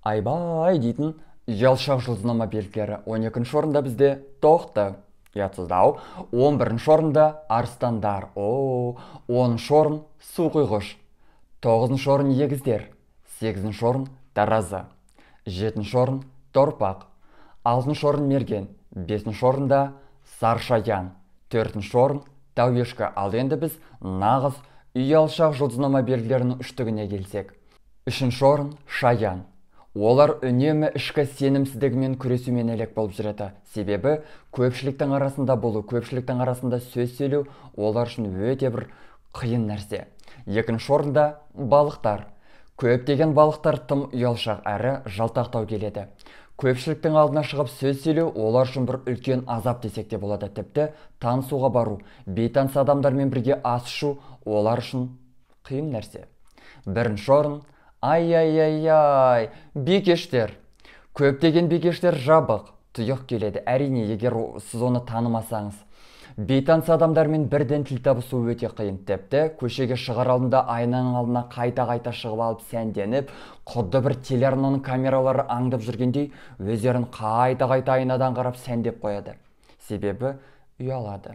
Айбай дейтін ұялшақ жұлдызнама белгілері 12-ші орында бізде тоқты, ұятсыздау. 11-ші орында арыстандар, 10-ші орын суқұйғыш, 9-ші орын егіздер, 8-ші орын таразы, 7-ші орын торпақ, 6-ші орын мерген, 5-ші орында саршаян, 4-ші орын тауешкі. Ал енді біз нағыз ұялшақ жұлдызнама белгілерінің үштігіне келсек. 3-ші орын шаян. Олар үнемі ішкі сенімсіздігімен күресумен әлек болып жүреді. Себебі көпшіліктің арасында болу, көпшіліктің арасында сөз сөйлеу олар үшін өте бір қиын нәрсе. 2-ші орында балықтар. Көптеген балықтар тым ұялшақ әрі жалтақтау келеді. Көпшіліктің алдына шығып сөз сөйлеу олар үшін бір үлкен азап десек те болады. Тіпті танысуға бару, бейтаныс адамдармен бірге ас ішу олар үшін қиын нәрсе. 1-ші орын ай, бикештер. Көптеген бикештер жабық, тұйық келеді. Әрине, егер сіз оны танымасаңыз. Бейтаныс адамдармен бірден тіл табысу өте қиын. Тіпті көшеге шығар алдында айнаның алдына қайта шығып алып сәнденіп, құдды бір телеарнаның камералары аңдып жүргендей, өздерін қайта айнадан қарап сәндеп қояды. Себебі ұялады.